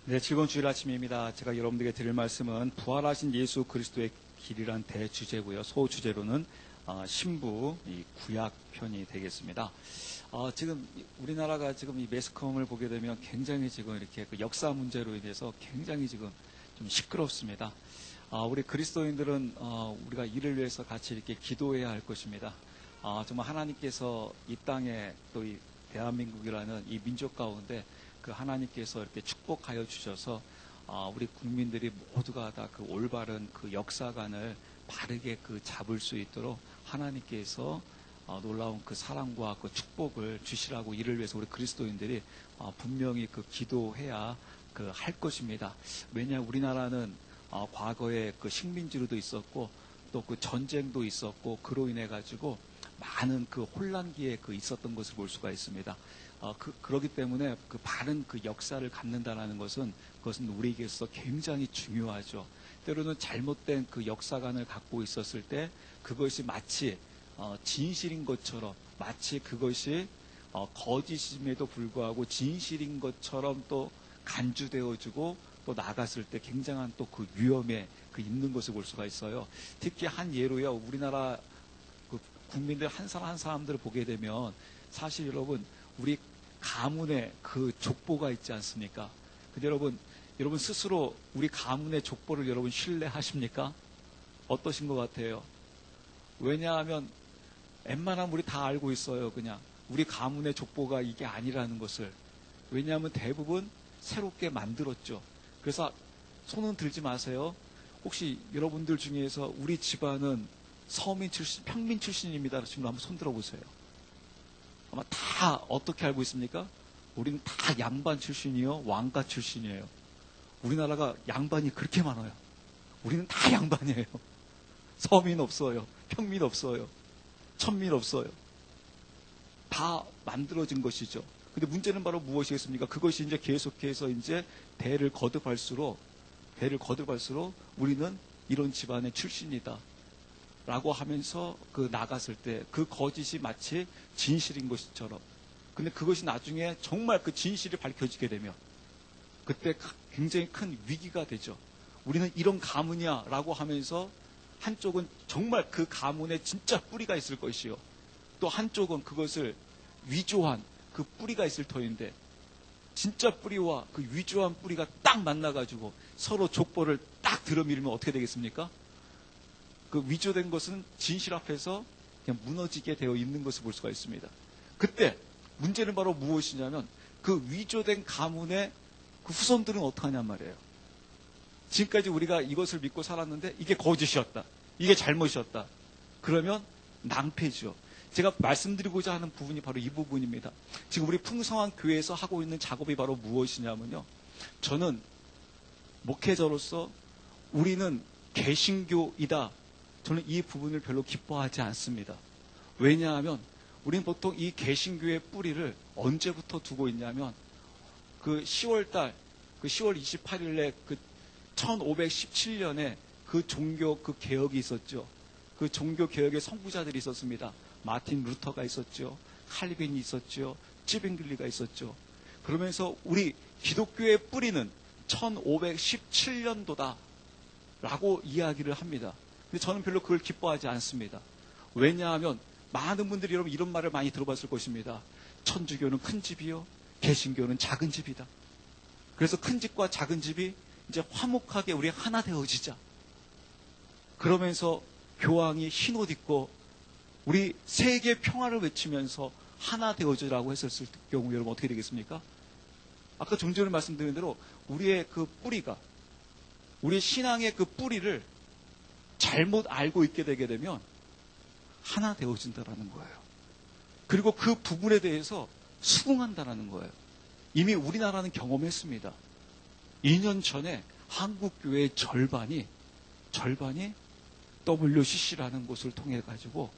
네, 즐거운 주일 아침입니다. 제가 여러분들에게 드릴 말씀은 부활하신 예수 그리스도의 길이란 대주제고요. 소주제로는 신부 이 구약 편이 되겠습니다. 지금 우리나라가 지금 이 매스컴을 보게 되면 굉장히 지금 이렇게 그 역사 문제로 인해서 굉장히 지금 좀 시끄럽습니다. 우리 그리스도인들은 우리가 이를 위해서 같이 이렇게 기도해야 할 것입니다. 정말 하나님께서 이 땅에 또 이 대한민국이라는 이 민족 가운데 그 하나님께서 이렇게 축복하여 주셔서 우리 국민들이 모두가 다 그 올바른 그 역사관을 바르게 그 잡을 수 있도록 하나님께서 놀라운 그 사랑과 그 축복을 주시라고 이를 위해서 우리 그리스도인들이 분명히 그 기도해야 그 할 것입니다. 왜냐 우리나라는 과거에 그 식민지로도 있었고 또 그 전쟁도 있었고 그로 인해 가지고 많은 그 혼란기에 그 있었던 것을 볼 수가 있습니다. 그렇기 때문에 그 바른 그 역사를 갖는다는 것은 그것은 우리에게 있어서 굉장히 중요하죠. 때로는 잘못된 그 역사관을 갖고 있었을 때 그것이 마치 진실인 것처럼 마치 그것이 거짓임에도 불구하고 진실인 것처럼 또 간주되어지고 또 나갔을 때 굉장한 또 그 위험에 그 있는 것을 볼 수가 있어요. 특히 한 예로요. 우리나라 그 국민들 한 사람 한 사람들을 보게 되면 사실 여러분 우리 가문에 그 족보가 있지 않습니까? 근데 여러분 스스로 우리 가문의 족보를 여러분 신뢰하십니까? 어떠신 것 같아요? 왜냐하면 웬만하면 우리 다 알고 있어요. 그냥 우리 가문의 족보가 이게 아니라는 것을. 왜냐하면 대부분 새롭게 만들었죠. 그래서 손은 들지 마세요. 혹시 여러분들 중에서 우리 집안은 서민 출신, 평민 출신입니다. 지금 한번 손 들어보세요. 아마 다 어떻게 알고 있습니까? 우리는 다 양반 출신이요, 왕가 출신이에요. 우리나라가 양반이 그렇게 많아요. 우리는 다 양반이에요. 서민 없어요. 평민 없어요. 천민 없어요. 다 만들어진 것이죠. 근데 문제는 바로 무엇이겠습니까? 그것이 이제 계속해서 이제 대를 거듭할수록 우리는 이런 집안의 출신이다. 라고 하면서 그 나갔을 때 그 거짓이 마치 진실인 것처럼. 근데 그것이 나중에 정말 그 진실이 밝혀지게 되면 그때 굉장히 큰 위기가 되죠. 우리는 이런 가문이야 라고 하면서 한쪽은 정말 그 가문에 진짜 뿌리가 있을 것이요. 또 한쪽은 그것을 위조한 그 뿌리가 있을 터인데 진짜 뿌리와 그 위조한 뿌리가 딱 만나가지고 서로 족보를 딱 들어밀면 어떻게 되겠습니까? 그 위조된 것은 진실 앞에서 그냥 무너지게 되어 있는 것을 볼 수가 있습니다. 그때 문제는 바로 무엇이냐면 그 위조된 가문의 그 후손들은 어떡하냔 말이에요. 지금까지 우리가 이것을 믿고 살았는데 이게 거짓이었다. 이게 잘못이었다. 그러면 낭패죠. 제가 말씀드리고자 하는 부분이 바로 이 부분입니다. 지금 우리 풍성한 교회에서 하고 있는 작업이 바로 무엇이냐면요. 저는 목회자로서 우리는 개신교이다. 저는 이 부분을 별로 기뻐하지 않습니다. 왜냐하면 우리는 보통 이 개신교의 뿌리를 언제부터 두고 있냐면 그 10월 28일에 그 1517년에 그 종교 그 개혁이 있었죠. 그 종교 개혁의 선구자들이 있었습니다. 마틴 루터가 있었죠. 칼빈이 있었죠. 찌빙글리가 있었죠. 그러면서 우리 기독교의 뿌리는 1517년도다 라고 이야기를 합니다. 근데 저는 별로 그걸 기뻐하지 않습니다. 왜냐하면 많은 분들이 여러분 이런 말을 많이 들어봤을 것입니다. 천주교는 큰 집이요, 개신교는 작은 집이다. 그래서 큰 집과 작은 집이 이제 화목하게 우리 하나 되어지자. 그러면서 교황이 흰옷 입고 우리 세계 평화를 외치면서 하나 되어지라고 했었을 경우 여러분 어떻게 되겠습니까? 아까 좀 전에 말씀드린 대로 우리의 그 뿌리가 우리 신앙의 그 뿌리를 잘못 알고 있게 되게 되면 하나 되어진다라는 거예요. 그리고 그 부분에 대해서 수긍한다라는 거예요. 이미 우리나라는 경험했습니다. 2년 전에 한국교회의 절반이 WCC라는 곳을 통해 가지고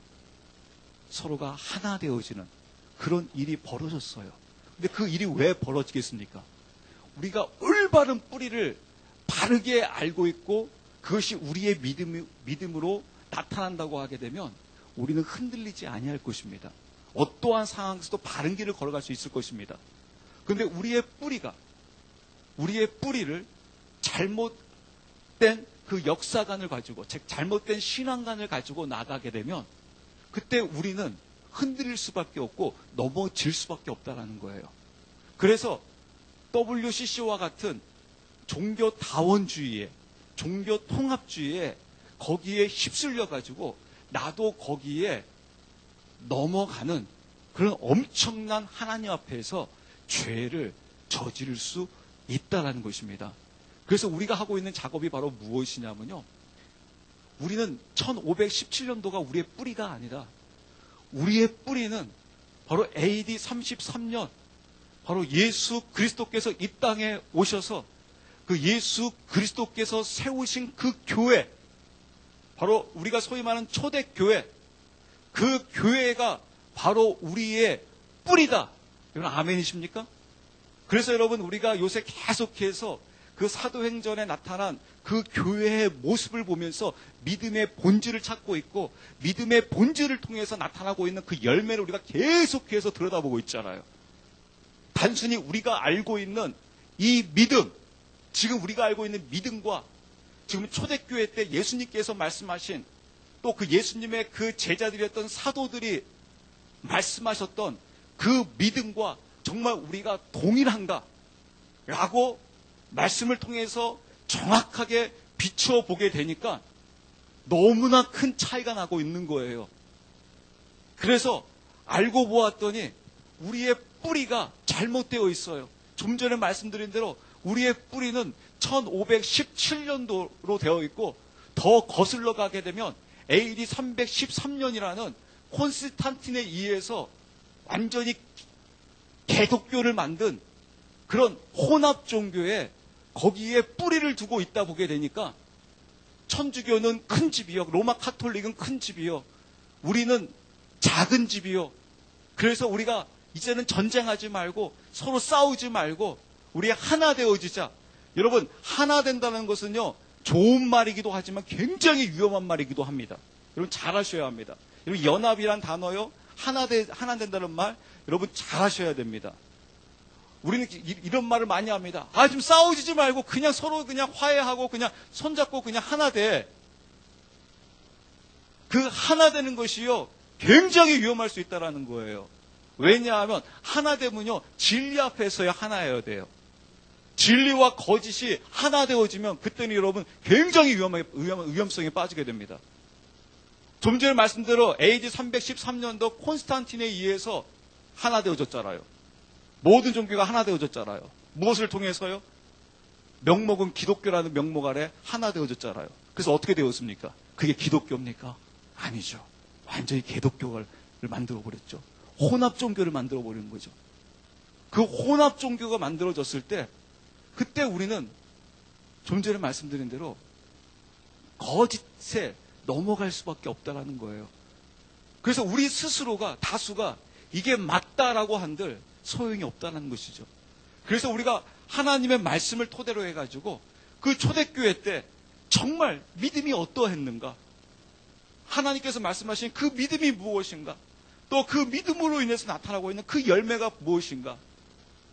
서로가 하나 되어지는 그런 일이 벌어졌어요. 근데 그 일이 왜 벌어지겠습니까? 우리가 올바른 뿌리를 바르게 알고 있고 그것이 우리의 믿음으로 나타난다고 하게 되면 우리는 흔들리지 아니할 것입니다. 어떠한 상황에서도 바른 길을 걸어갈 수 있을 것입니다. 그런데 우리의 뿌리가 우리의 뿌리를 잘못된 그 역사관을 가지고, 즉 잘못된 신앙관을 가지고 나가게 되면 그때 우리는 흔들릴 수밖에 없고 넘어질 수밖에 없다는 거예요. 그래서 WCC와 같은 종교다원주의에, 종교통합주의에 거기에 휩쓸려 가지고 나도 거기에 넘어가는 그런 엄청난 하나님 앞에서 죄를 저지를 수 있다는 것입니다. 그래서 우리가 하고 있는 작업이 바로 무엇이냐면요, 우리는 1517년도가 우리의 뿌리가 아니라 우리의 뿌리는 바로 AD 33년 바로 예수 그리스도께서 이 땅에 오셔서 그 예수 그리스도께서 세우신 그 교회, 바로 우리가 소위 말하는 초대교회, 그 교회가 바로 우리의 뿌리다. 여러분 아멘이십니까? 그래서 여러분 우리가 요새 계속해서 그 사도행전에 나타난 그 교회의 모습을 보면서 믿음의 본질을 찾고 있고 믿음의 본질을 통해서 나타나고 있는 그 열매를 우리가 계속해서 들여다보고 있잖아요. 단순히 우리가 알고 있는 이 믿음, 지금 우리가 알고 있는 믿음과 지금 초대교회 때 예수님께서 말씀하신 또 그 예수님의 그 제자들이었던 사도들이 말씀하셨던 그 믿음과 정말 우리가 동일한가? 라고 말씀을 통해서 정확하게 비춰보게 되니까 너무나 큰 차이가 나고 있는 거예요. 그래서 알고 보았더니 우리의 뿌리가 잘못되어 있어요. 좀 전에 말씀드린 대로 우리의 뿌리는 1517년도로 되어 있고 더 거슬러 가게 되면 AD 313년이라는 콘스탄틴에 의해서 완전히 개독교를 만든 그런 혼합 종교에 거기에 뿌리를 두고 있다 보게 되니까 천주교는 큰 집이요, 로마 카톨릭은 큰 집이요, 우리는 작은 집이요. 그래서 우리가 이제는 전쟁하지 말고 서로 싸우지 말고 우리 하나 되어지자. 여러분 하나 된다는 것은요 좋은 말이기도 하지만 굉장히 위험한 말이기도 합니다. 여러분 잘 하셔야 합니다. 여러분 연합이란 단어요, 하나 된다는 말 여러분 잘 하셔야 됩니다. 우리는 이런 말을 많이 합니다. 좀 싸우지 말고 그냥 서로 그냥 화해하고 그냥 손잡고 그냥 하나 돼. 그 하나 되는 것이요 굉장히 위험할 수 있다는 거예요. 왜냐하면 하나 되면요 진리 앞에서야 하나여야 돼요. 진리와 거짓이 하나 되어지면 그때는 여러분 굉장히 위험성에 빠지게 됩니다. 좀 전에 말씀대로 AD 313년도 콘스탄틴에 의해서 하나 되어졌잖아요. 모든 종교가 하나 되어졌잖아요. 무엇을 통해서요? 명목은 기독교라는 명목 아래 하나 되어졌잖아요. 그래서 어떻게 되었습니까? 그게 기독교입니까? 아니죠. 완전히 개독교를 만들어버렸죠. 혼합 종교를 만들어버리는 거죠. 그 혼합 종교가 만들어졌을 때 그때 우리는 좀 전에 말씀드린 대로 거짓에 넘어갈 수밖에 없다는 거예요. 그래서 우리 스스로가 다수가 이게 맞다라고 한들 소용이 없다는 것이죠. 그래서 우리가 하나님의 말씀을 토대로 해가지고 그 초대교회 때 정말 믿음이 어떠했는가? 하나님께서 말씀하신 그 믿음이 무엇인가? 또 그 믿음으로 인해서 나타나고 있는 그 열매가 무엇인가?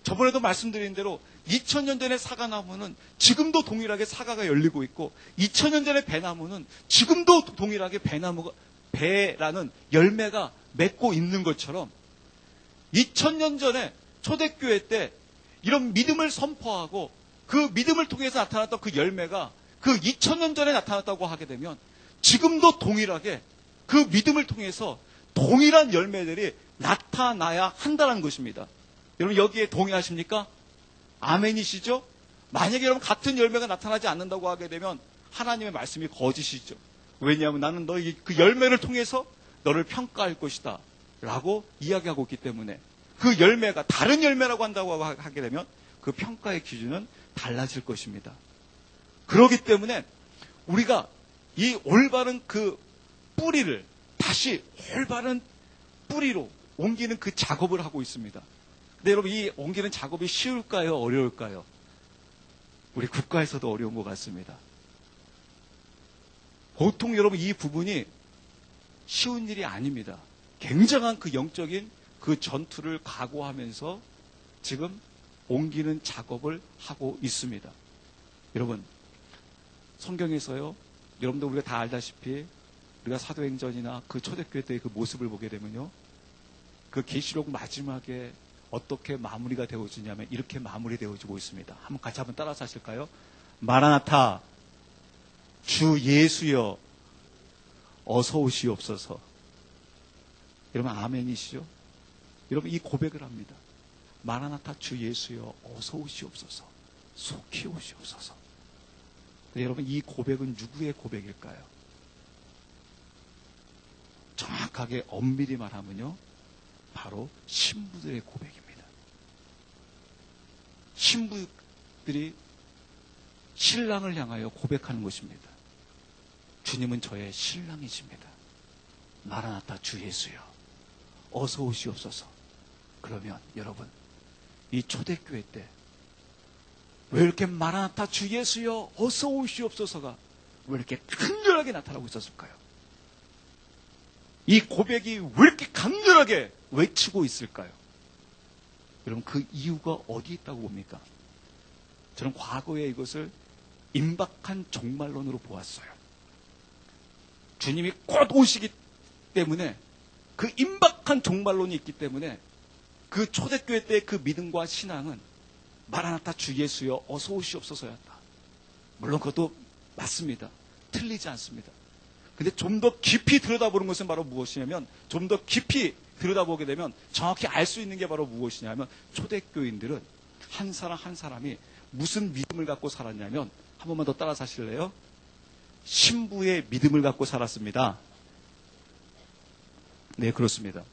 저번에도 말씀드린 대로 2000년 전의 사과나무는 지금도 동일하게 사과가 열리고 있고 2000년 전의 배나무는 지금도 동일하게 배라는 열매가 맺고 있는 것처럼 2000년 전에 초대교회 때 이런 믿음을 선포하고 그 믿음을 통해서 나타났던 그 열매가 그 2000년 전에 나타났다고 하게 되면 지금도 동일하게 그 믿음을 통해서 동일한 열매들이 나타나야 한다는 것입니다. 여러분 여기에 동의하십니까? 아멘이시죠? 만약에 여러분 같은 열매가 나타나지 않는다고 하게 되면 하나님의 말씀이 거짓이죠. 왜냐하면 나는 너희 그 열매를 통해서 너를 평가할 것이다 라고 이야기하고 있기 때문에 그 열매가 다른 열매라고 한다고 하게 되면 그 평가의 기준은 달라질 것입니다. 그렇기 때문에 우리가 이 올바른 그 뿌리를 다시 올바른 뿌리로 옮기는 그 작업을 하고 있습니다. 근데 여러분 이 옮기는 작업이 쉬울까요? 어려울까요? 우리 국가에서도 어려운 것 같습니다. 보통 여러분 이 부분이 쉬운 일이 아닙니다. 굉장한 그 영적인 그 전투를 각오하면서 지금 옮기는 작업을 하고 있습니다. 여러분, 성경에서요, 여러분도 우리가 다 알다시피 우리가 사도행전이나 그 초대교회 때의 그 모습을 보게 되면요, 그 계시록 마지막에 어떻게 마무리가 되어지냐면 이렇게 마무리되어지고 있습니다. 한번 같이 한번 따라서 하실까요? 마라나타, 주 예수여, 어서 오시옵소서. 여러분 아멘이시죠? 여러분 이 고백을 합니다. 마라나타 주 예수여, 어서 오시옵소서. 속히 오시옵소서. 여러분 이 고백은 누구의 고백일까요? 정확하게 엄밀히 말하면요, 바로 신부들의 고백입니다. 신부들이 신랑을 향하여 고백하는 것입니다. 주님은 저의 신랑이십니다. 마라나타 주 예수여, 어서 오시옵소서. 그러면 여러분, 이 초대교회 때 왜 이렇게 마라나타 주 예수여, 어서 오시옵소서가 왜 이렇게 강렬하게 나타나고 있었을까요? 이 고백이 왜 이렇게 강렬하게 외치고 있을까요? 여러분 그 이유가 어디 있다고 봅니까? 저는 과거에 이것을 임박한 종말론으로 보았어요. 주님이 곧 오시기 때문에, 그 임박한 종말론이 있기 때문에 그 초대교회 때의 그 믿음과 신앙은 마라나타 주 예수여, 어서 오시옵소서였다. 물론 그것도 맞습니다. 틀리지 않습니다. 근데 좀 더 깊이 들여다보는 것은 바로 무엇이냐면, 좀 더 깊이 들여다보게 되면 정확히 알 수 있는 게 바로 무엇이냐면, 초대교인들은 한 사람 한 사람이 무슨 믿음을 갖고 살았냐면, 한 번만 더 따라서 하실래요? 신부의 믿음을 갖고 살았습니다. 네, 그렇습니다.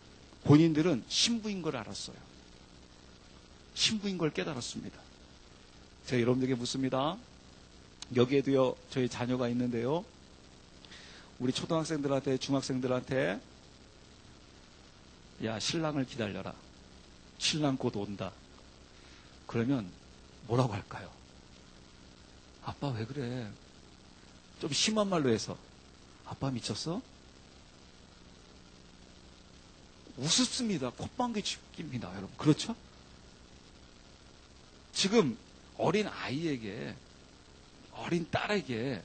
본인들은 신부인 걸 알았어요. 신부인 걸 깨달았습니다. 제가 여러분들에게 묻습니다. 여기에도요, 저희 자녀가 있는데요, 우리 초등학생들한테, 중학생들한테, 야, 신랑을 기다려라. 신랑 곧 온다. 그러면 뭐라고 할까요? 아빠 왜 그래? 좀 심한 말로 해서, 아빠 미쳤어? 우습습니다. 콧방귀 칩깁니다, 여러분. 그렇죠? 지금 어린 아이에게, 어린 딸에게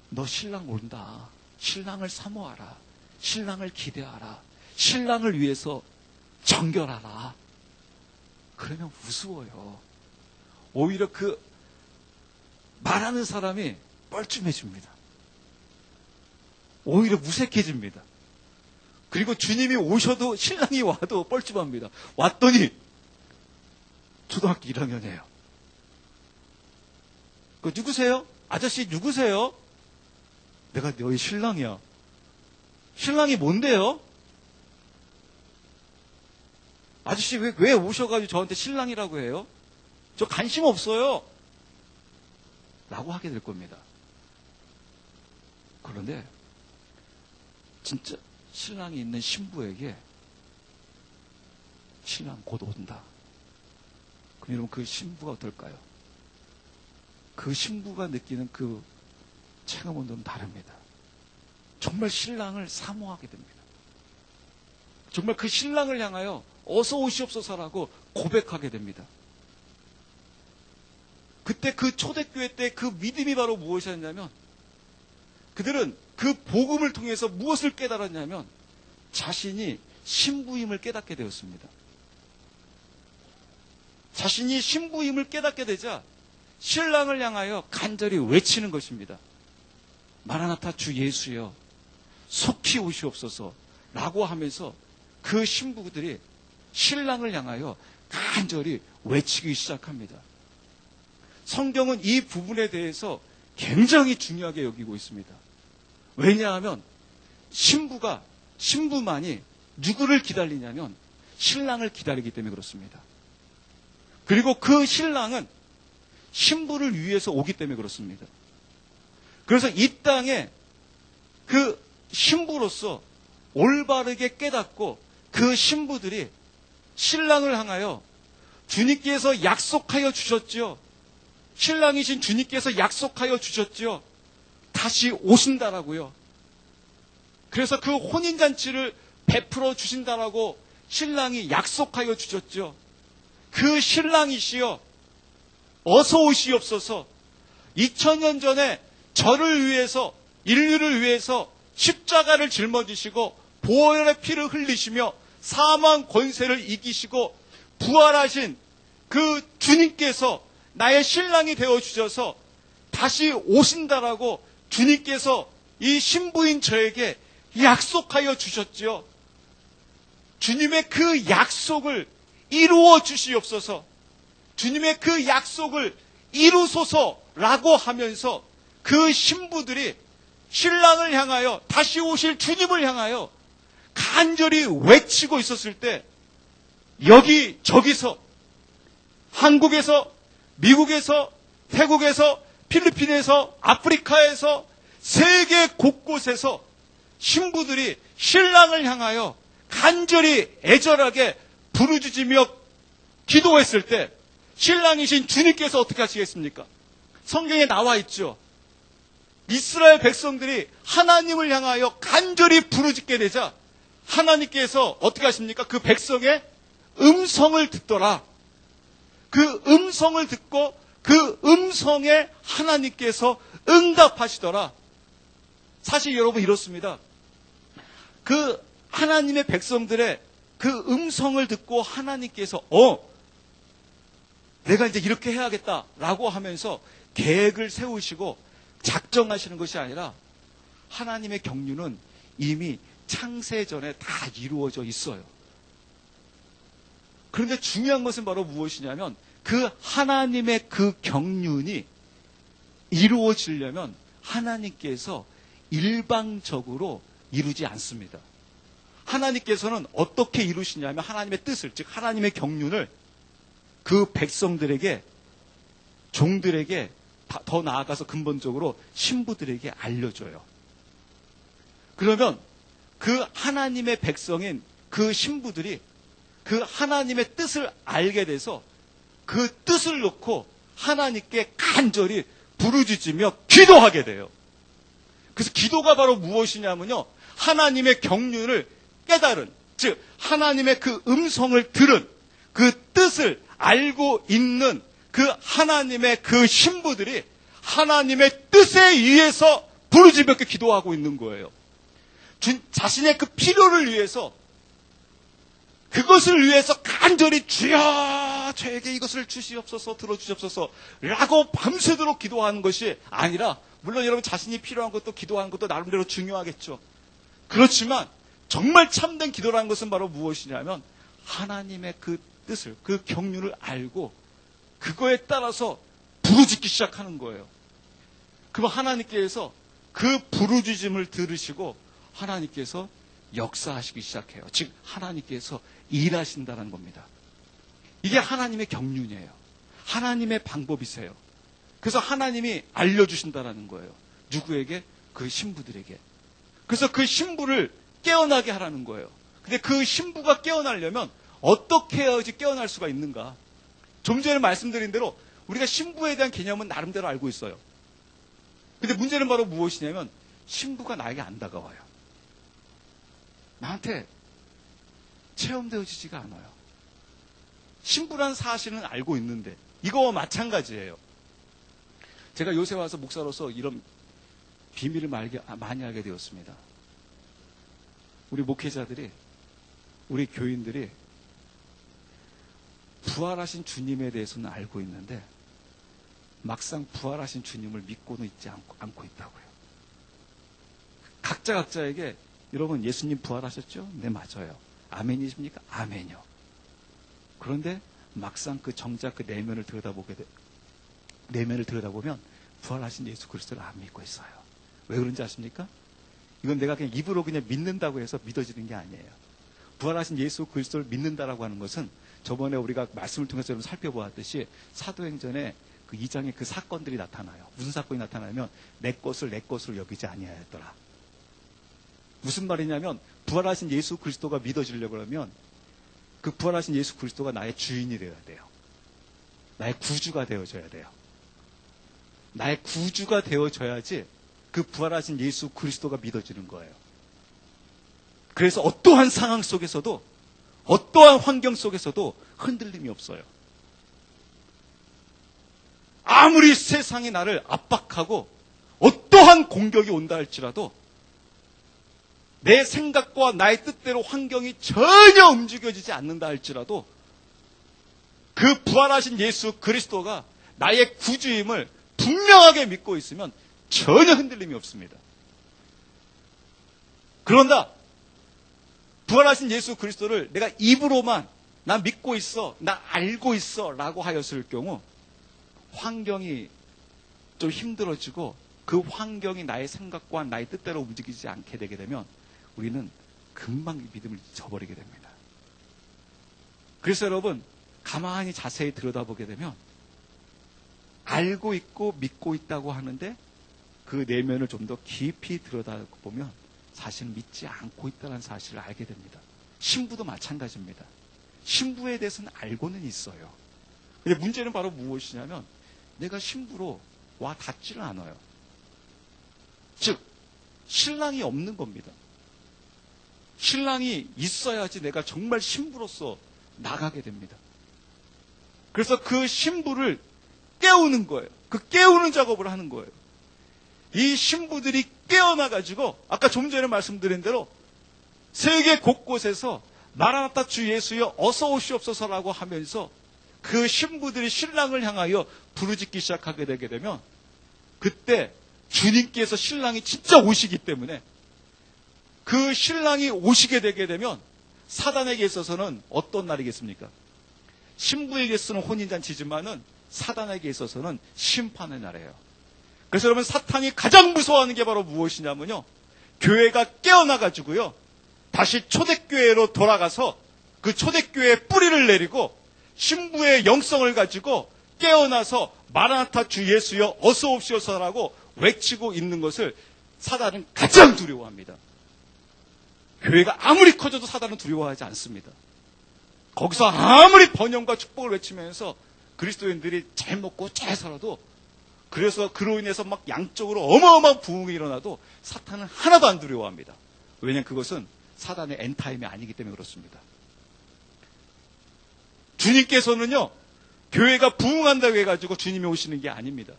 너 신랑 온다. 신랑을 사모하라. 신랑을 기대하라. 신랑을 위해서 정결하라. 그러면 우스워요. 오히려 그 말하는 사람이 뻘쭘해집니다. 오히려 무색해집니다. 그리고 주님이 오셔도, 신랑이 와도 뻘쭘합니다. 왔더니 초등학교 1학년이에요. 그 누구세요? 아저씨 누구세요? 내가 너희 신랑이야. 신랑이 뭔데요? 아저씨 왜 오셔가지고 저한테 신랑이라고 해요? 저 관심 없어요. 라고 하게 될 겁니다. 그런데 진짜 신랑이 있는 신부에게 신랑 곧 온다. 그럼 여러분 그 신부가 어떨까요? 그 신부가 느끼는 그 체감 온도는 다릅니다. 정말 신랑을 사모하게 됩니다. 정말 그 신랑을 향하여 어서 오시옵소서라고 고백하게 됩니다. 그때 그 초대교회 때 그 믿음이 바로 무엇이었냐면, 그들은 그 복음을 통해서 무엇을 깨달았냐면, 자신이 신부임을 깨닫게 되었습니다. 자신이 신부임을 깨닫게 되자 신랑을 향하여 간절히 외치는 것입니다. 마라나타 주 예수여, 속히 오시옵소서 라고 하면서 그 신부들이 신랑을 향하여 간절히 외치기 시작합니다. 성경은 이 부분에 대해서 굉장히 중요하게 여기고 있습니다. 왜냐하면 신부만이 누구를 기다리냐면 신랑을 기다리기 때문에 그렇습니다. 그리고 그 신랑은 신부를 위해서 오기 때문에 그렇습니다. 그래서 이 땅에 그 신부로서 올바르게 깨닫고 그 신부들이 신랑을 향하여 주님께서 약속하여 주셨죠. 신랑이신 주님께서 약속하여 주셨죠. 다시 오신다라고요. 그래서 그 혼인잔치를 베풀어 주신다라고 신랑이 약속하여 주셨죠. 그 신랑이시여 어서 오시옵소서. 2000년 전에 저를 위해서, 인류를 위해서 십자가를 짊어지시고 보혈의 피를 흘리시며 사망 권세를 이기시고 부활하신 그 주님께서 나의 신랑이 되어주셔서 다시 오신다라고 주님께서 이 신부인 저에게 약속하여 주셨지요. 주님의 그 약속을 이루어 주시옵소서. 주님의 그 약속을 이루소서라고 하면서 그 신부들이 신랑을 향하여, 다시 오실 주님을 향하여 간절히 외치고 있었을 때, 여기 저기서, 한국에서, 미국에서, 태국에서, 필리핀에서, 아프리카에서, 세계 곳곳에서 신부들이 신랑을 향하여 간절히 애절하게 부르짖으며 기도했을 때, 신랑이신 주님께서 어떻게 하시겠습니까? 성경에 나와 있죠. 이스라엘 백성들이 하나님을 향하여 간절히 부르짖게 되자 하나님께서 어떻게 하십니까? 그 백성의 음성을 듣더라. 그 음성을 듣고 그 음성에 하나님께서 응답하시더라. 사실 여러분 이렇습니다. 그 하나님의 백성들의 그 음성을 듣고 하나님께서 내가 이제 이렇게 해야겠다라고 하면서 계획을 세우시고 작정하시는 것이 아니라 하나님의 경륜은 이미 창세 전에 다 이루어져 있어요. 그런데 중요한 것은 바로 무엇이냐면 그 하나님의 그 경륜이 이루어지려면 하나님께서 일방적으로 이루지 않습니다. 하나님께서는 어떻게 이루시냐면 하나님의 뜻을, 즉 하나님의 경륜을 그 백성들에게, 종들에게, 더 나아가서 근본적으로 신부들에게 알려줘요. 그러면 그 하나님의 백성인 그 신부들이 그 하나님의 뜻을 알게 돼서 그 뜻을 놓고 하나님께 간절히 부르짖으며 기도하게 돼요. 그래서 기도가 바로 무엇이냐면요, 하나님의 경륜을 깨달은, 즉 하나님의 그 음성을 들은, 그 뜻을 알고 있는 그 하나님의 그 신부들이 하나님의 뜻에 의해서 부르짖으며 기도하고 있는 거예요. 자신의 그 필요를 위해서, 그것을 위해서 간절히 주여 저에게 이것을 주시옵소서, 들어주시옵소서 라고 밤새도록 기도하는 것이 아니라, 물론 여러분 자신이 필요한 것도 기도하는 것도 나름대로 중요하겠죠. 그렇지만 정말 참된 기도라는 것은 바로 무엇이냐면 하나님의 그 뜻을, 그 경륜을 알고 그거에 따라서 부르짖기 시작하는 거예요. 그럼 하나님께서 그 부르짖음을 들으시고 하나님께서 역사하시기 시작해요. 즉 하나님께서 일하신다는 겁니다. 이게 하나님의 경륜이에요. 하나님의 방법이세요. 그래서 하나님이 알려주신다는 거예요. 누구에게? 그 신부들에게. 그래서 그 신부를 깨어나게 하라는 거예요. 근데 그 신부가 깨어나려면 어떻게 해야지 깨어날 수가 있는가? 좀 전에 말씀드린 대로 우리가 신부에 대한 개념은 나름대로 알고 있어요. 근데 문제는 바로 무엇이냐면 신부가 나에게 안 다가와요. 나한테 체험되어지지가 않아요. 신부라는 사실은 알고 있는데 이거와 마찬가지예요. 제가 요새 와서 목사로서 이런 비밀을 많이 알게 되었습니다. 우리 목회자들이, 우리 교인들이 부활하신 주님에 대해서는 알고 있는데 막상 부활하신 주님을 믿고는 있지 않고 있다고요. 각자에게 여러분 예수님 부활하셨죠? 네, 맞아요. 아멘이십니까? 아멘이요. 그런데 막상 그 정작 그 내면을 들여다보면 부활하신 예수 그리스도를 안 믿고 있어요. 왜 그런지 아십니까? 이건 내가 그냥 입으로 그냥 믿는다고 해서 믿어지는 게 아니에요. 부활하신 예수 그리스도를 믿는다라고 하는 것은 저번에 우리가 말씀을 통해서 여러분 살펴보았듯이 사도행전에 그 2장에 그 사건들이 나타나요. 무슨 사건이 나타나면 내 것을 여기지 아니하였더라. 무슨 말이냐면 부활하신 예수 그리스도가 믿어지려고 하면 그 부활하신 예수 그리스도가 나의 주인이 되어야 돼요. 나의 구주가 되어져야 돼요. 나의 구주가 되어져야지 그 부활하신 예수 그리스도가 믿어지는 거예요. 그래서 어떠한 상황 속에서도, 어떠한 환경 속에서도 흔들림이 없어요. 아무리 세상이 나를 압박하고 어떠한 공격이 온다 할지라도 내 생각과 나의 뜻대로 환경이 전혀 움직여지지 않는다 할지라도 그 부활하신 예수 그리스도가 나의 구주임을 분명하게 믿고 있으면 전혀 흔들림이 없습니다. 그런다, 부활하신 예수 그리스도를 내가 입으로만 나 믿고 있어, 나 알고 있어 라고 하였을 경우 환경이 좀 힘들어지고 그 환경이 나의 생각과 나의 뜻대로 움직이지 않게 되게 되면 우리는 금방 믿음을 잊어버리게 됩니다. 그래서 여러분, 가만히 자세히 들여다보게 되면 알고 있고 믿고 있다고 하는데 그 내면을 좀 더 깊이 들여다보면 사실 믿지 않고 있다는 사실을 알게 됩니다. 신부도 마찬가지입니다. 신부에 대해서는 알고는 있어요. 근데 문제는 바로 무엇이냐면 내가 신부로 와 닿지를 않아요. 즉 신랑이 없는 겁니다. 신랑이 있어야지 내가 정말 신부로서 나가게 됩니다. 그래서 그 신부를 깨우는 거예요. 그 깨우는 작업을 하는 거예요. 이 신부들이 깨어나가지고 아까 좀 전에 말씀드린 대로 세계 곳곳에서 마라나타 주 예수여 어서 오시옵소서라고 하면서 그 신부들이 신랑을 향하여 부르짖기 시작하게 되게 되면 그때 주님께서 신랑이 진짜 오시기 때문에 그 신랑이 오시게 되게 되면 사단에게 있어서는 어떤 날이겠습니까? 신부에게 쓰는 혼인잔치지만은 사단에게 있어서는 심판의 날이에요. 그래서 여러분, 사탄이 가장 무서워하는 게 바로 무엇이냐면요, 교회가 깨어나가지고요 다시 초대교회로 돌아가서 그 초대교회의 뿌리를 내리고 신부의 영성을 가지고 깨어나서 마라나타 주 예수여 어서 옵시오서라고 외치고 있는 것을 사단은 가장 두려워합니다. 교회가 아무리 커져도 사단은 두려워하지 않습니다. 거기서 아무리 번영과 축복을 외치면서 그리스도인들이 잘 먹고 잘 살아도, 그래서 그로 인해서 막 양적으로 어마어마한 부흥이 일어나도 사탄은 하나도 안 두려워합니다. 왜냐하면 그것은 사단의 엔타임이 아니기 때문에 그렇습니다. 주님께서는요, 교회가 부흥한다고 해가지고 주님이 오시는 게 아닙니다.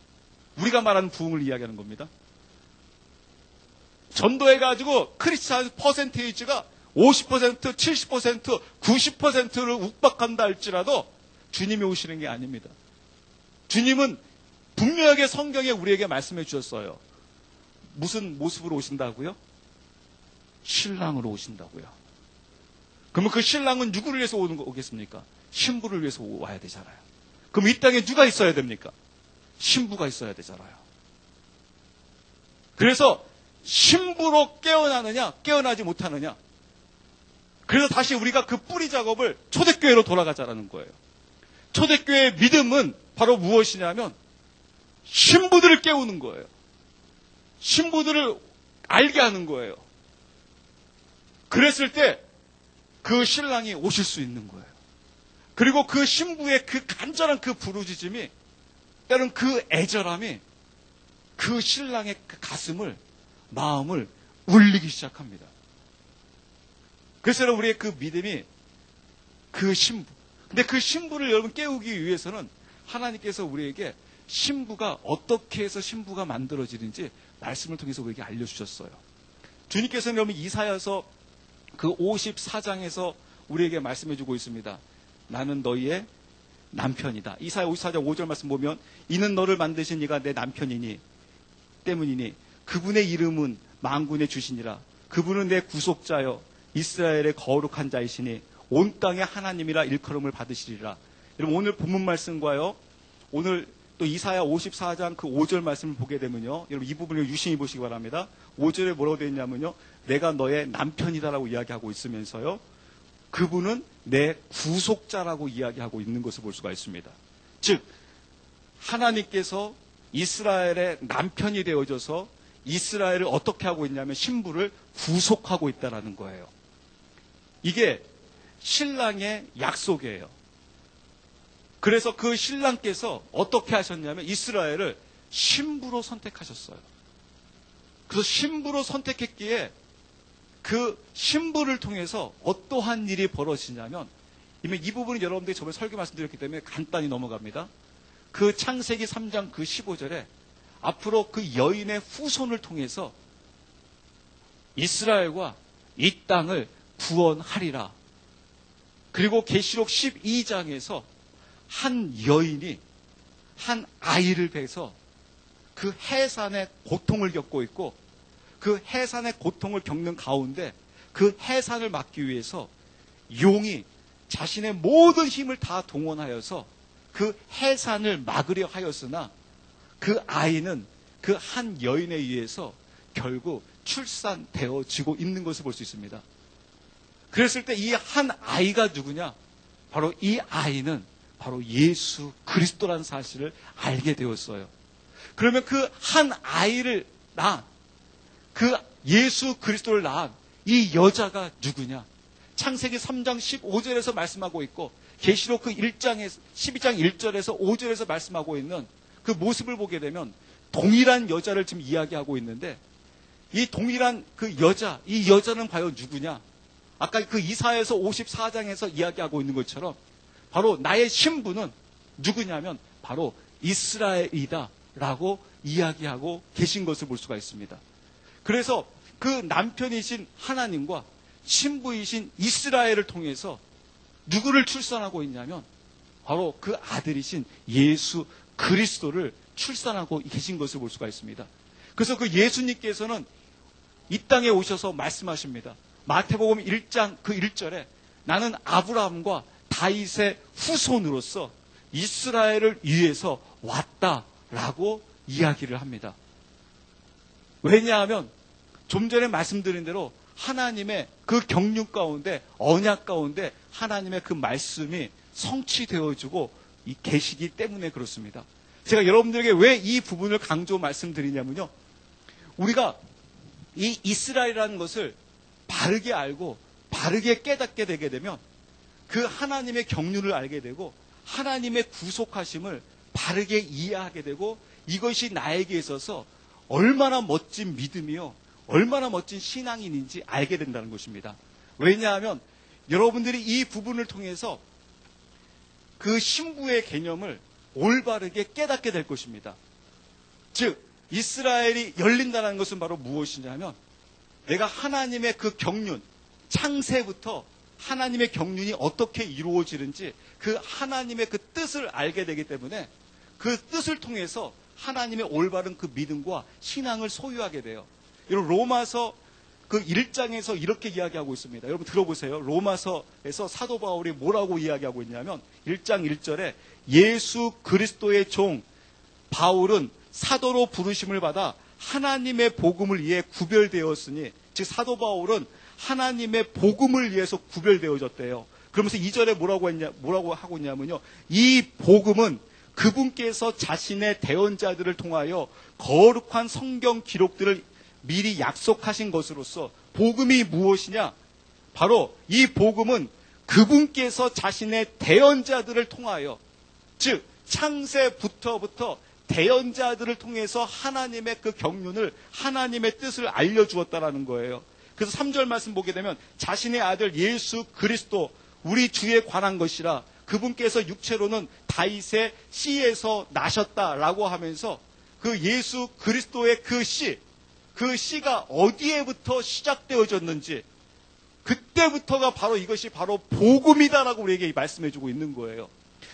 우리가 말하는 부흥을 이야기하는 겁니다. 전도해가지고 크리스찬 퍼센테이지가 50%, 70%, 90%를 욱박한다 할지라도 주님이 오시는 게 아닙니다. 주님은 분명하게 성경에 우리에게 말씀해 주셨어요. 무슨 모습으로 오신다고요? 신랑으로 오신다고요. 그러면 그 신랑은 누구를 위해서 오겠습니까? 신부를 위해서 와야 되잖아요. 그럼 이 땅에 누가 있어야 됩니까? 신부가 있어야 되잖아요. 그래서 신부로 깨어나느냐, 깨어나지 못하느냐. 그래서 다시 우리가 그 뿌리 작업을 초대교회로 돌아가자라는 거예요. 초대교회의 믿음은 바로 무엇이냐면 신부들을 깨우는 거예요. 신부들을 알게 하는 거예요. 그랬을 때 그 신랑이 오실 수 있는 거예요. 그리고 그 신부의 그 간절한 그 부르짖음이, 때로는 그 애절함이 그 신랑의 그 가슴을, 마음을 울리기 시작합니다. 그래서 우리의 그 믿음이 그 신부. 근데 그 신부를 여러분 깨우기 위해서는 하나님께서 우리에게 신부가 어떻게 해서 신부가 만들어지는지 말씀을 통해서 우리에게 알려주셨어요. 주님께서는 여러분 이사야서 그 54장에서 우리에게 말씀해주고 있습니다. 나는 너희의 남편이다. 이사야 54장 5절 말씀 보면 이는 너를 만드신 이가 내 남편이니 때문이니 그분의 이름은 만군의 주시니라. 그분은 내 구속자여 이스라엘의 거룩한 자이시니 온 땅의 하나님이라 일컬음을 받으시리라. 여러분 오늘 본문 말씀과요, 오늘 또 이사야 54장 그 5절 말씀을 보게 되면요, 여러분 이 부분을 유심히 보시기 바랍니다. 5절에 뭐라고 되어 있냐면요, 내가 너의 남편이다라고 이야기하고 있으면서요, 그분은 내 구속자라고 이야기하고 있는 것을 볼 수가 있습니다. 즉 하나님께서 이스라엘의 남편이 되어져서 이스라엘을 어떻게 하고 있냐면 신부를 구속하고 있다는 거예요. 이게 신랑의 약속이에요. 그래서 그 신랑께서 어떻게 하셨냐면 이스라엘을 신부로 선택하셨어요. 그래서 신부로 선택했기에 그 신부를 통해서 어떠한 일이 벌어지냐면, 이미 이 부분은 여러분들이 저번에 설교 말씀드렸기 때문에 간단히 넘어갑니다. 그 창세기 3장 그 15절에 앞으로 그 여인의 후손을 통해서 이스라엘과 이 땅을 구원하리라. 그리고 계시록 12장에서 한 여인이 한 아이를 베서 그 해산의 고통을 겪고 있고 그 해산의 고통을 겪는 가운데 그 해산을 막기 위해서 용이 자신의 모든 힘을 다 동원하여서 그 해산을 막으려 하였으나 그 아이는 그 한 여인에 의해서 결국 출산되어지고 있는 것을 볼 수 있습니다. 그랬을 때 이 한 아이가 누구냐? 바로 이 아이는 바로 예수 그리스도라는 사실을 알게 되었어요. 그러면 그 한 아이를 낳은 그 예수 그리스도를 낳은 이 여자가 누구냐? 창세기 3장 15절에서 말씀하고 있고 계시록 그 1장에서 12장 1절에서 5절에서 말씀하고 있는 그 모습을 보게 되면 동일한 여자를 지금 이야기하고 있는데 이 동일한 그 여자, 이 여자는 과연 누구냐? 아까 그 이사야서 54장에서 이야기하고 있는 것처럼 바로 나의 신부는 누구냐면 바로 이스라엘이다 라고 이야기하고 계신 것을 볼 수가 있습니다. 그래서 그 남편이신 하나님과 신부이신 이스라엘을 통해서 누구를 출산하고 있냐면 바로 그 아들이신 예수 그리스도를 출산하고 계신 것을 볼 수가 있습니다. 그래서 그 예수님께서는 이 땅에 오셔서 말씀하십니다. 마태복음 1장 그 1절에 나는 아브라함과 다윗의 후손으로서 이스라엘을 위해서 왔다라고 이야기를 합니다. 왜냐하면 좀 전에 말씀드린 대로 하나님의 그 경륜 가운데 언약 가운데 하나님의 그 말씀이 성취되어지고 계시기 때문에 그렇습니다. 제가 여러분들에게 왜 이 부분을 강조 말씀드리냐면요. 우리가 이 이스라엘이라는 것을 바르게 알고 바르게 깨닫게 되게 되면 그 하나님의 경륜을 알게 되고 하나님의 구속하심을 바르게 이해하게 되고 이것이 나에게 있어서 얼마나 멋진 믿음이요 얼마나 멋진 신앙인인지 알게 된다는 것입니다. 왜냐하면 여러분들이 이 부분을 통해서 그 신부의 개념을 올바르게 깨닫게 될 것입니다. 즉 이스라엘이 열린다는 것은 바로 무엇이냐면 내가 하나님의 그 경륜, 창세부터 하나님의 경륜이 어떻게 이루어지는지 그 하나님의 그 뜻을 알게 되기 때문에 그 뜻을 통해서 하나님의 올바른 그 믿음과 신앙을 소유하게 돼요. 여러분 로마서 그 1장에서 이렇게 이야기하고 있습니다. 여러분 들어보세요. 로마서에서 사도 바울이 뭐라고 이야기하고 있냐면 1장 1절에 예수 그리스도의 종 바울은 사도로 부르심을 받아 하나님의 복음을 위해 구별되었으니 즉 사도 바울은 하나님의 복음을 위해서 구별되어졌대요. 그러면서 2절에 뭐라고 하고 있냐면요. 이 복음은 그분께서 자신의 대언자들을 통하여 거룩한 성경 기록들을 미리 약속하신 것으로서 복음이 무엇이냐? 바로 이 복음은 그분께서 자신의 대언자들을 통하여 즉 창세부터 대언자들을 통해서 하나님의 그 경륜을 하나님의 뜻을 알려주었다라는 거예요. 그래서 3절 말씀 보게 되면 자신의 아들 예수 그리스도 우리 주에 관한 것이라 그분께서 육체로는 다윗의 씨에서 나셨다라고 하면서 그 예수 그리스도의 그 씨가 어디에부터 시작되어졌는지 그때부터가 바로 이것이 바로 복음이다라고 우리에게 말씀해주고 있는 거예요.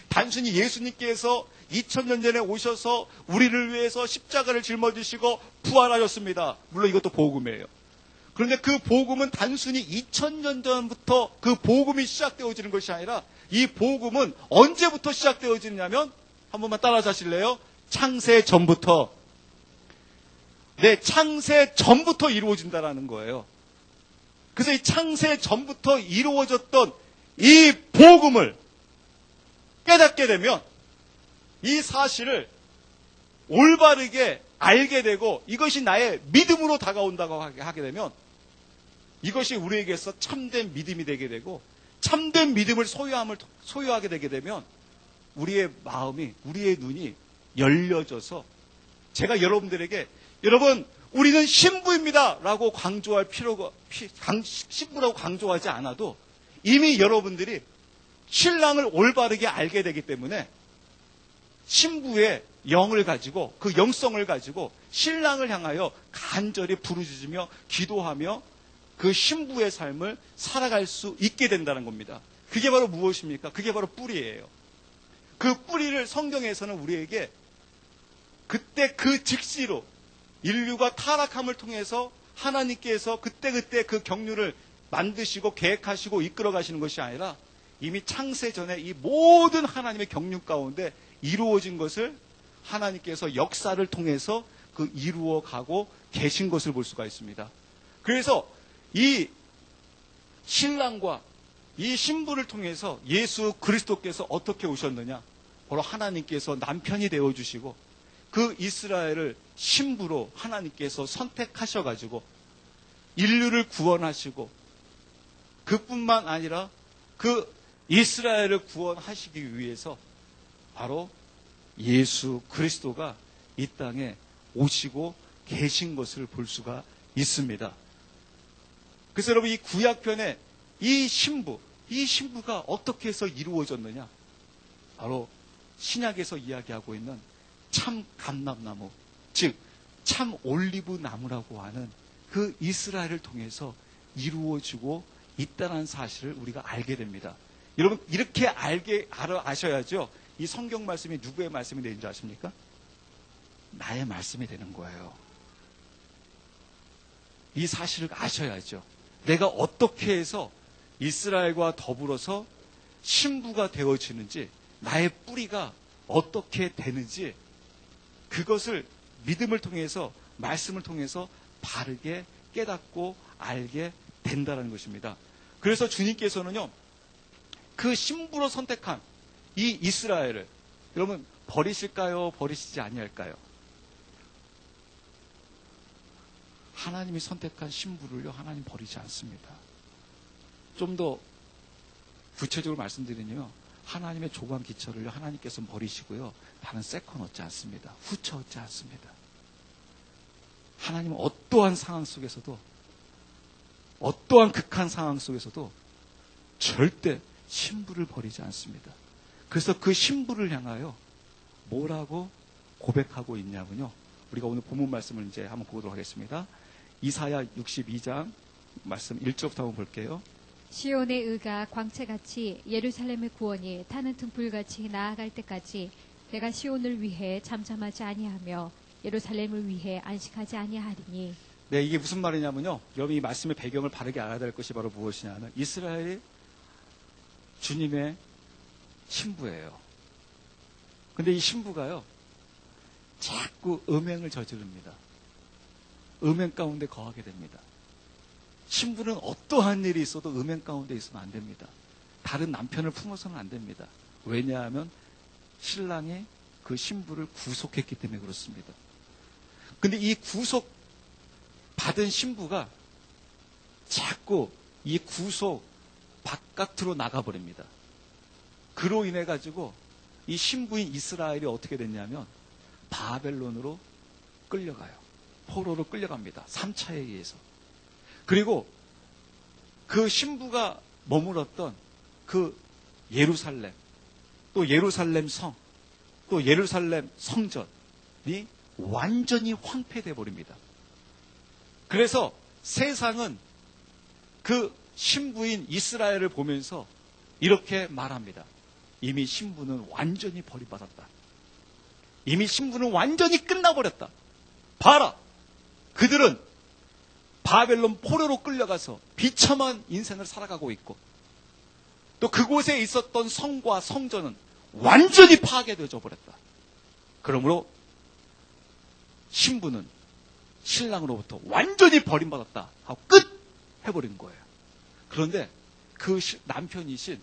단순히 예수님께서 2000년 전에 오셔서 우리를 위해서 십자가를 짊어지시고 부활하셨습니다. 물론 이것도 복음이에요. 그런데 그 복음은 단순히 2000년 전부터 그 복음이 시작되어지는 것이 아니라 이 복음은 언제부터 시작되어지냐면 한 번만 따라하실래요? 창세 전부터. 네, 창세 전부터 이루어진다라는 거예요. 그래서 이 창세 전부터 이루어졌던 이 복음을 깨닫게 되면 이 사실을 올바르게 알게 되고 이것이 나의 믿음으로 다가온다고 하게 되면 이것이 우리에게서 참된 믿음이 되게 되고 참된 믿음을 소유하게 되게 되면 우리의 마음이 우리의 눈이 열려져서 제가 여러분들에게 여러분 우리는 신부입니다 라고 강조할 필요가 신부라고 강조하지 않아도 이미 여러분들이 신랑을 올바르게 알게 되기 때문에 신부의 영을 가지고 그 영성을 가지고 신랑을 향하여 간절히 부르짖으며 기도하며 그 신부의 삶을 살아갈 수 있게 된다는 겁니다. 그게 바로 무엇입니까? 그게 바로 뿌리예요. 그 뿌리를 성경에서는 우리에게 그때 그 즉시로 인류가 타락함을 통해서 하나님께서 그때그때 그 경륜을 만드시고 계획하시고 이끌어 가시는 것이 아니라 이미 창세 전에 이 모든 하나님의 경륜 가운데 이루어진 것을 하나님께서 역사를 통해서 그 이루어 가고 계신 것을 볼 수가 있습니다. 그래서 이 신랑과 이 신부를 통해서 예수 그리스도께서 어떻게 오셨느냐? 바로 하나님께서 남편이 되어주시고 그 이스라엘을 신부로 하나님께서 선택하셔가지고 인류를 구원하시고 그뿐만 아니라 그 이스라엘을 구원하시기 위해서 바로 예수 그리스도가 이 땅에 오시고 계신 것을 볼 수가 있습니다. 그래서 여러분 이 구약편에 이 신부가 어떻게 해서 이루어졌느냐? 바로 신약에서 이야기하고 있는 참 감람나무, 즉 참 올리브 나무라고 하는 그 이스라엘을 통해서 이루어지고 있다는 사실을 우리가 알게 됩니다. 여러분 이렇게 아셔야죠. 이 성경 말씀이 누구의 말씀이 되는 줄 아십니까? 나의 말씀이 되는 거예요. 이 사실을 아셔야죠. 내가 어떻게 해서 이스라엘과 더불어서 신부가 되어지는지, 나의 뿌리가 어떻게 되는지, 그것을 믿음을 통해서, 말씀을 통해서 바르게 깨닫고 알게 된다는 것입니다. 그래서 주님께서는요, 그 신부로 선택한 이 이스라엘을 여러분 버리실까요? 버리시지 아니할까요? 하나님이 선택한 신부를요, 하나님 버리지 않습니다. 좀 더 구체적으로 말씀드리면요, 하나님의 조각 기처를요, 하나님께서 버리시고요, 다른 세컨 얻지 않습니다. 후처 얻지 않습니다. 하나님은 어떠한 상황 속에서도, 어떠한 극한 상황 속에서도 절대 신부를 버리지 않습니다. 그래서 그 신부를 향하여 뭐라고 고백하고 있냐면요, 우리가 오늘 본문 말씀을 이제 한번 보도록 하겠습니다. 이사야 62장 말씀 1절부터 한번 볼게요. 시온의 의가 광채같이 예루살렘의 구원이 타는 등불같이 나아갈 때까지 내가 시온을 위해 잠잠하지 아니하며 예루살렘을 위해 안식하지 아니하리니. 네, 이게 무슨 말이냐면요, 여러분 이 말씀의 배경을 바르게 알아야 될 것이 바로 무엇이냐면 이스라엘이 주님의 신부예요. 근데 이 신부가요, 자꾸 음행을 저지릅니다. 음행 가운데 거하게 됩니다. 신부는 어떠한 일이 있어도 음행 가운데 있으면 안 됩니다. 다른 남편을 품어서는 안 됩니다. 왜냐하면 신랑이 그 신부를 구속했기 때문에 그렇습니다. 근데 이 구속 받은 신부가 자꾸 이 구속 바깥으로 나가버립니다. 그로 인해 가지고 이 신부인 이스라엘이 어떻게 됐냐면 바벨론으로 끌려가요. 포로로 끌려갑니다. 3차에 의해서. 그리고 그 신부가 머물렀던 그 예루살렘, 또 예루살렘 성, 또 예루살렘 성전이 완전히 황폐돼 버립니다. 그래서 세상은 그 신부인 이스라엘을 보면서 이렇게 말합니다. 이미 신부는 완전히 버림받았다. 이미 신부는 완전히 끝나버렸다. 봐라! 그들은 바벨론 포로로 끌려가서 비참한 인생을 살아가고 있고, 또 그곳에 있었던 성과 성전은 완전히 파괴되어져 버렸다. 그러므로 신부는 신랑으로부터 완전히 버림받았다 하고 끝! 해버린 거예요. 그런데 그 남편이신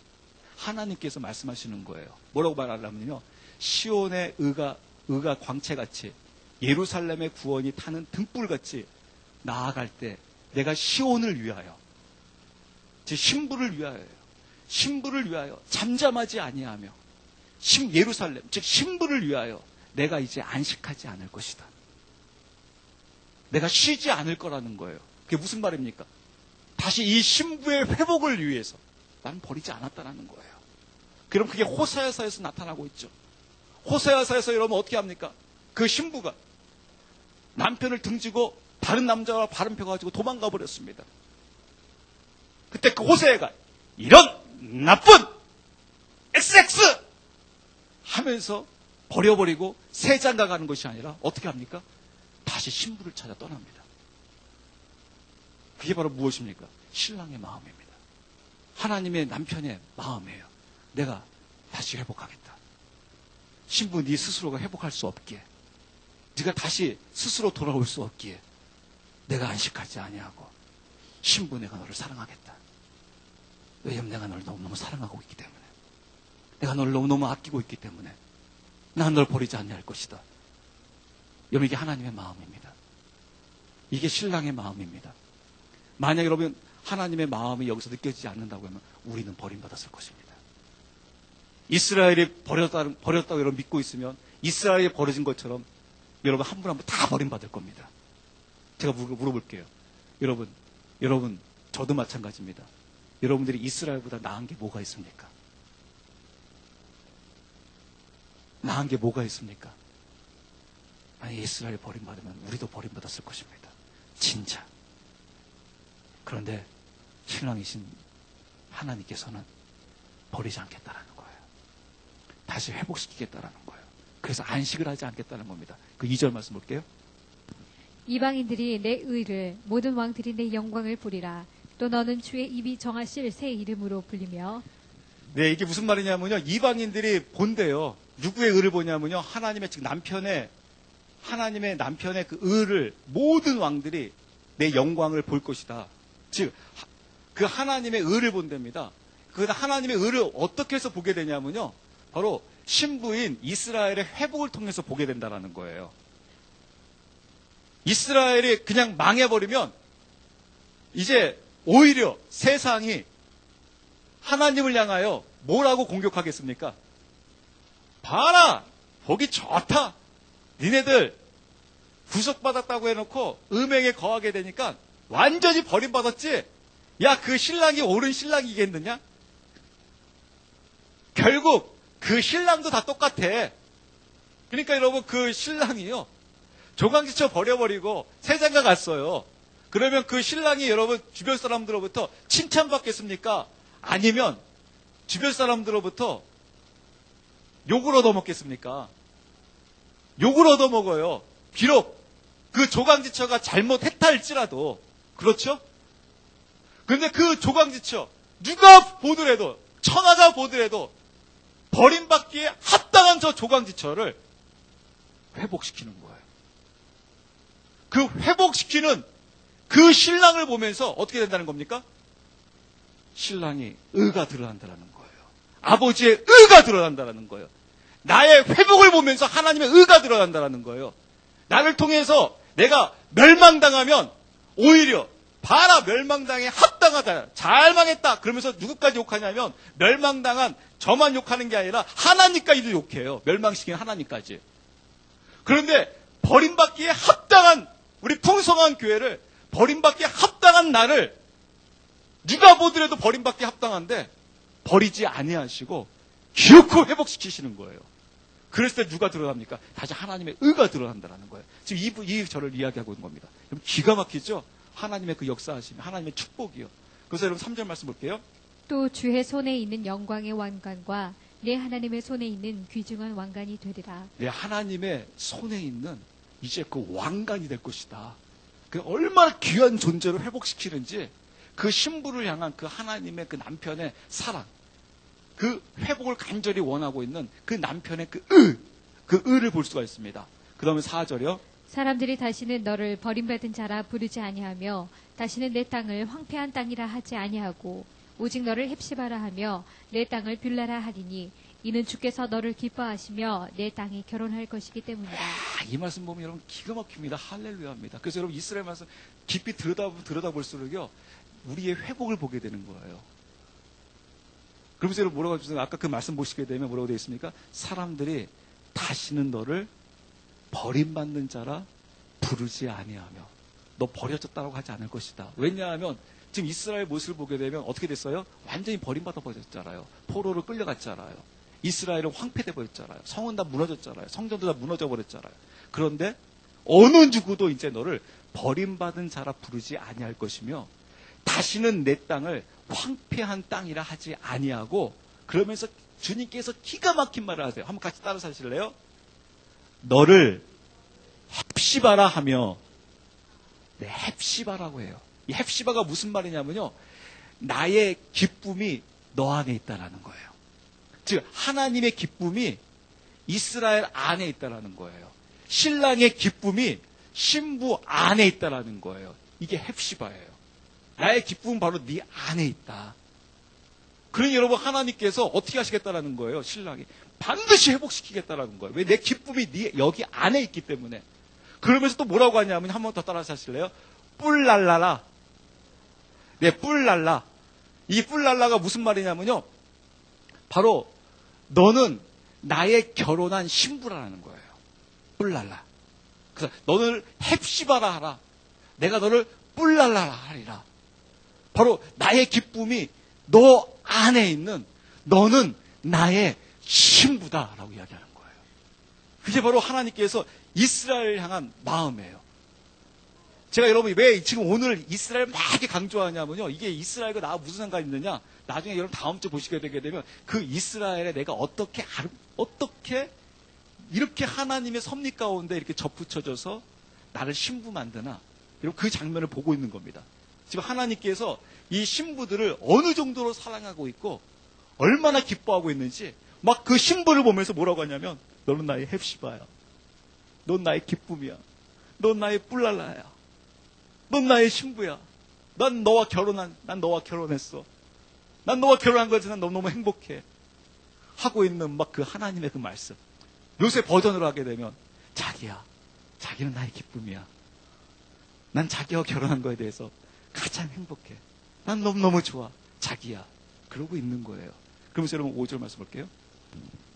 하나님께서 말씀하시는 거예요. 뭐라고 말하려면요, 시온의 의가 광채같이 예루살렘의 구원이 타는 등불같이 나아갈 때 내가 시온을 위하여, 즉 신부를 위하여요. 신부를 위하여 잠잠하지 아니하며 예루살렘, 즉 신부를 위하여 내가 이제 안식하지 않을 것이다. 내가 쉬지 않을 거라는 거예요. 그게 무슨 말입니까? 다시 이 신부의 회복을 위해서 나는 버리지 않았다는 거예요. 그럼 그게 호사야서에서 나타나고 있죠. 호세아서에서 여러분 어떻게 합니까? 그 신부가 남편을 등지고 다른 남자와 바람 펴가지고 도망가 버렸습니다. 그때 그 호세아가 이런 나쁜 XX 하면서 버려버리고 새 장가 가는 것이 아니라 어떻게 합니까? 다시 신부를 찾아 떠납니다. 그게 바로 무엇입니까? 신랑의 마음입니다. 하나님의 남편의 마음이에요. 내가 다시 회복하겠다. 신부 네 스스로가 회복할 수 없기에, 네가 다시 스스로 돌아올 수 없기에 내가 안식하지 아니하고 신부 내가 너를 사랑하겠다. 왜냐하면 내가 너를 너무너무 사랑하고 있기 때문에, 내가 너를 너무너무 아끼고 있기 때문에 난 널 버리지 않냐 할 것이다. 여러분, 이게 하나님의 마음입니다. 이게 신랑의 마음입니다. 만약 여러분 하나님의 마음이 여기서 느껴지지 않는다고 하면 우리는 버림받았을 것입니다. 이스라엘이 버렸다고 여러분 믿고 있으면 이스라엘이 버려진 것처럼 여러분 한 분 한 분 다 버림받을 겁니다. 제가 물어볼게요. 여러분 저도 마찬가지입니다. 여러분들이 이스라엘보다 나은 게 뭐가 있습니까? 나은 게 뭐가 있습니까? 아니, 이스라엘 버림받으면 우리도 버림받았을 것입니다. 진짜. 그런데 신랑이신 하나님께서는 버리지 않겠다라는 거예요. 다시 회복시키겠다라는 거예요. 그래서 안식을 하지 않겠다는 겁니다. 그 2절 말씀 볼게요. 이방인들이 내 의를, 모든 왕들이 내 영광을 보리라. 또 너는 주의 입이 정하실 새 이름으로 불리며. 네, 이게 무슨 말이냐면요. 이방인들이 본대요. 누구의 의를 보냐면요. 하나님의 남편의 그 의를 모든 왕들이 내 영광을 볼 것이다. 즉, 그 하나님의 의를 본답니다. 그 하나님의 의를 어떻게 해서 보게 되냐면요. 바로 신부인 이스라엘의 회복을 통해서 보게 된다는 거예요. 이스라엘이 그냥 망해버리면 이제 오히려 세상이 하나님을 향하여 뭐라고 공격하겠습니까? 봐라! 보기 좋다! 니네들 구속받았다고 해놓고 음행에 거하게 되니까 완전히 버림받았지? 야, 그 신랑이 옳은 신랑이겠느냐? 결국 그 신랑도 다 똑같아. 그러니까 여러분, 그 신랑이요, 조강지쳐 버려버리고 세장가 갔어요. 그러면 그 신랑이 여러분 주변 사람들로부터 칭찬받겠습니까? 아니면 주변 사람들로부터 욕을 얻어먹겠습니까? 욕을 얻어먹어요. 비록 그 조강지처가 잘못했다 할지라도. 그렇죠? 근데 그 조강지처, 누가 보더라도, 천하가 보더라도 버림받기에 합당한 저 조강지처를 회복시키는 거예요. 그 회복시키는 그 신랑을 보면서 어떻게 된다는 겁니까? 신랑이 의가 드러난다는 거예요. 아버지의 의가 드러난다는 거예요. 나의 회복을 보면서 하나님의 의가 드러난다는 거예요. 나를 통해서 내가 멸망당하면 오히려 봐라, 멸망당에 합당하다, 잘 망했다 그러면서 누구까지 욕하냐면 멸망당한 저만 욕하는 게 아니라 하나님까지도 욕해요. 멸망시킨 하나님까지. 그런데 버림받기에 합당한 우리 풍성한 교회를, 버림받기에 합당한 나를 누가 보더라도 버림받기에 합당한데 버리지 아니하시고 기어코 회복시키시는 거예요. 그랬을 때 누가 드러납니까? 다시 하나님의 의가 드러난다는 거예요. 지금 이 절을 이야기하고 있는 겁니다. 여러분, 기가 막히죠? 하나님의 그 역사하심, 하나님의 축복이요. 그래서 여러분 3절 말씀 볼게요. 또 주의 손에 있는 영광의 왕관과 내 하나님의 손에 있는 귀중한 왕관이 되리라. 내 하나님의 손에 있는 이제 그 왕관이 될 것이다. 그 얼마나 귀한 존재로 회복시키는지 그 신부를 향한 그 하나님의 그 남편의 사랑, 그 회복을 간절히 원하고 있는 그 남편의 그 의를 볼 수가 있습니다. 그 다음에 4절이요. 사람들이 다시는 너를 버림받은 자라 부르지 아니하며 다시는 내 땅을 황폐한 땅이라 하지 아니하고 오직 너를 헵시바라 하며 내 땅을 빌라라 하리니 이는 주께서 너를 기뻐하시며 내 땅에 결혼할 것이기 때문이다. 이 말씀 보면 여러분 기가 막힙니다. 할렐루야입니다. 그래서 여러분 이스라엘 말씀 깊이 들여다볼수록요 우리의 회복을 보게 되는 거예요. 그러면서 여러분 뭐라고 하셨어요? 아까 그 말씀 보시게 되면 뭐라고 되어 있습니까? 사람들이 다시는 너를 버림받는 자라 부르지 아니하며 너 버려졌다고 하지 않을 것이다. 왜냐하면 지금 이스라엘 모습을 보게 되면 어떻게 됐어요? 완전히 버림받아 버렸잖아요. 포로로 끌려갔잖아요. 이스라엘은 황폐돼 버렸잖아요. 성은 다 무너졌잖아요. 성전도 다 무너져 버렸잖아요. 그런데 어느 누구도 이제 너를 버림받은 자라 부르지 아니할 것이며 다시는 내 땅을 황폐한 땅이라 하지 아니하고, 그러면서 주님께서 기가 막힌 말을 하세요. 한번 같이 따라서 하실래요? 너를 헵시바라 하며, 네, 헵시바라고 해요. 이 헵시바가 무슨 말이냐면요, 나의 기쁨이 너 안에 있다라는 거예요. 즉 하나님의 기쁨이 이스라엘 안에 있다라는 거예요. 신랑의 기쁨이 신부 안에 있다라는 거예요. 이게 헵시바예요. 나의 기쁨은 바로 네 안에 있다. 그러니 여러분, 하나님께서 어떻게 하시겠다라는 거예요? 신랑이 반드시 회복시키겠다라는 거예요. 왜? 내 기쁨이 네 여기 안에 있기 때문에. 그러면서 또 뭐라고 하냐면, 한 번 더 따라서 하실래요? 뿔랄라라. 네, 뿔랄라. 이 뿔랄라가 무슨 말이냐면요, 바로 너는 나의 결혼한 신부라는 거예요. 뿔랄라. 그래서 너를 헵시바라 하라. 내가 너를 뿔랄라라 하리라. 바로 나의 기쁨이 너 안에 있는, 너는 나의 신부다라고 이야기하는 거예요. 그게 바로 하나님께서 이스라엘을 향한 마음이에요. 제가 여러분 왜 지금 오늘 이스라엘 막 이렇게 강조하냐면요, 이게 이스라엘과 나와 무슨 상관이 있느냐, 나중에 여러분 다음 주 보시게 되게 되면 그 이스라엘에 내가 어떻게 이렇게 하나님의 섭리 가운데 이렇게 접붙여져서 나를 신부 만드나, 여러분 그 장면을 보고 있는 겁니다. 지금 하나님께서 이 신부들을 어느 정도로 사랑하고 있고 얼마나 기뻐하고 있는지, 막 그 신부를 보면서 뭐라고 하냐면, 너는 나의 헵시바야, 넌 나의 기쁨이야, 넌 나의 뿔랄라야, 넌 나의 신부야, 난 너와 결혼했어, 난 너와 결혼한 거지, 난 너무 행복해 하고 있는 막 그 하나님의 그 말씀. 요새 버전으로 하게 되면, 자기야, 자기는 나의 기쁨이야, 난 자기와 결혼한 거에 대해서 가장 행복해, 난 너무너무 좋아, 자기야, 그러고 있는 거예요. 그러면서 여러분 5절 말씀 볼게요.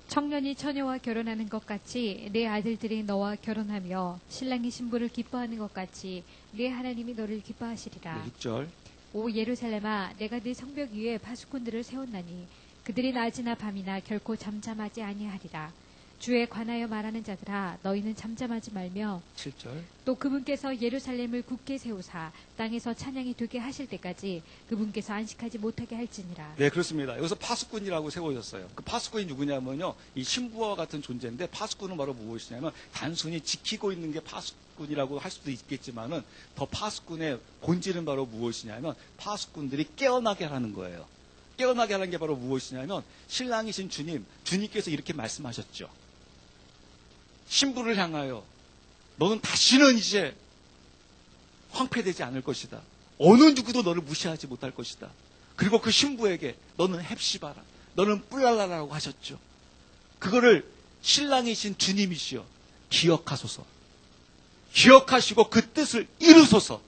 청년이 처녀와 결혼하는 것 같이 내 아들들이 너와 결혼하며 신랑이 신부를 기뻐하는 것 같이 내 하나님이 너를 기뻐하시리라. 네, 6절. 오 예루살렘아, 내가 네 성벽 위에 파수꾼들을 세웠나니 그들이 낮이나 밤이나 결코 잠잠하지 아니하리라. 주에 관하여 말하는 자들아, 너희는 잠잠하지 말며 7절. 또 그분께서 예루살렘을 굳게 세우사 땅에서 찬양이 되게 하실 때까지 그분께서 안식하지 못하게 할지니라. 네, 그렇습니다. 여기서 파수꾼이라고 세워졌어요. 그 파수꾼이 누구냐면요, 이 신부와 같은 존재인데, 파수꾼은 바로 무엇이냐면 단순히 지키고 있는 게 파수꾼이라고 할 수도 있겠지만은, 더 파수꾼의 본질은 바로 무엇이냐면 파수꾼들이 깨어나게 하는 거예요. 깨어나게 하는 게 바로 무엇이냐면, 신랑이신 주님께서 이렇게 말씀하셨죠. 신부를 향하여 너는 다시는 이제 황폐되지 않을 것이다. 어느 누구도 너를 무시하지 못할 것이다. 그리고 그 신부에게 너는 헵시바라, 너는 뿔랄라라고 하셨죠. 그거를 신랑이신 주님이시여 기억하소서. 기억하시고 그 뜻을 이루소서.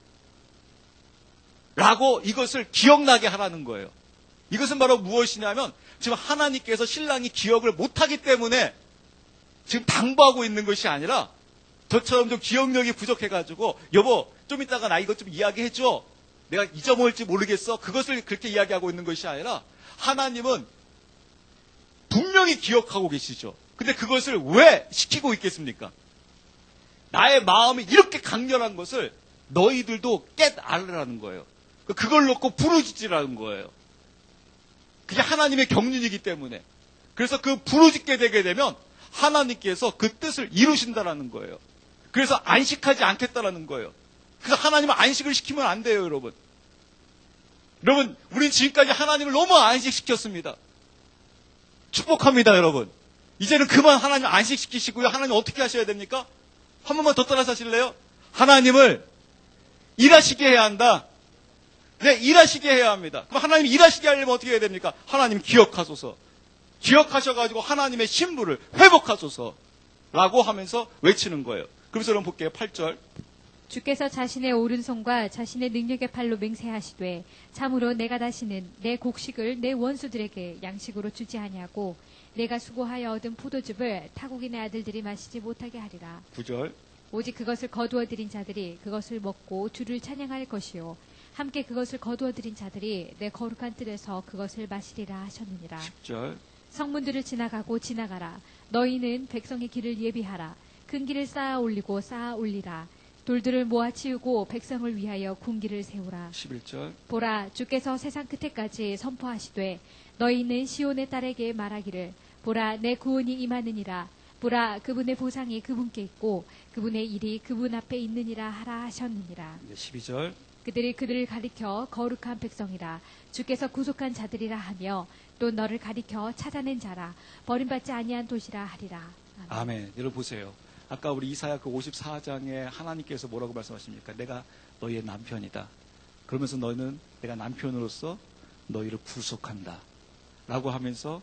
라고 이것을 기억나게 하라는 거예요. 이것은 바로 무엇이냐면, 지금 하나님께서 신랑이 기억을 못하기 때문에 지금 당부하고 있는 것이 아니라, 저처럼 좀 기억력이 부족해가지고, 여보, 좀 이따가 나 이것 좀 이야기해줘, 내가 잊어먹을지 모르겠어, 그것을 그렇게 이야기하고 있는 것이 아니라, 하나님은 분명히 기억하고 계시죠. 근데 그것을 왜 시키고 있겠습니까? 나의 마음이 이렇게 강렬한 것을 너희들도 깨달으라는 거예요. 그걸 놓고 부르짖으라는 거예요. 그게 하나님의 경륜이기 때문에. 그래서 그 부르짖게 되게 되면 하나님께서 그 뜻을 이루신다라는 거예요. 그래서 안식하지 않겠다라는 거예요. 그래서 하나님은 안식을 시키면 안 돼요, 여러분. 여러분, 우린 지금까지 하나님을 너무 안식시켰습니다. 축복합니다, 여러분. 이제는 그만 하나님 안식시키시고요. 하나님 어떻게 하셔야 됩니까? 한 번만 더 따라서 하실래요? 하나님을 일하시게 해야 한다. 네, 일하시게 해야 합니다. 그럼 하나님 일하시게 하려면 어떻게 해야 됩니까? 하나님 기억하소서. 기억하셔가지고 하나님의 신부를 회복하소서 라고 하면서 외치는 거예요. 그래서 여러분 볼게요. 8절. 주께서 자신의 오른손과 자신의 능력의 팔로 맹세하시되 참으로 내가 다시는 내 곡식을 내 원수들에게 양식으로 주지 아니하고 내가 수고하여 얻은 포도즙을 타국인의 아들들이 마시지 못하게 하리라. 9절. 오직 그것을 거두어들인 자들이 그것을 먹고 주를 찬양할 것이요 함께 그것을 거두어들인 자들이 내 거룩한 뜰에서 그것을 마시리라 하셨느니라. 10절. 성문들을 지나가고 지나가라. 너희는 백성의 길을 예비하라. 큰 길을 쌓아 올리고 쌓아 올리라. 돌들을 모아 치우고 백성을 위하여 군기를 세우라. 11절. 보라, 주께서 세상 끝에까지 선포하시되 너희는 시온의 딸에게 말하기를 보라, 내 구원이 임하느니라. 보라, 그분의 보상이 그분께 있고 그분의 일이 그분 앞에 있느니라 하라 하셨느니라. 12절. 그들이 그들을 가리켜 거룩한 백성이라. 주께서 구속한 자들이라 하며 또 너를 가리켜 찾아낸 자라. 버림받지 아니한 도시라 하리라. 아멘. 여러분 보세요. 아까 우리 이사야 그 54장에 하나님께서 뭐라고 말씀하십니까? 내가 너희의 남편이다. 그러면서 너희는 내가 남편으로서 너희를 구속한다. 라고 하면서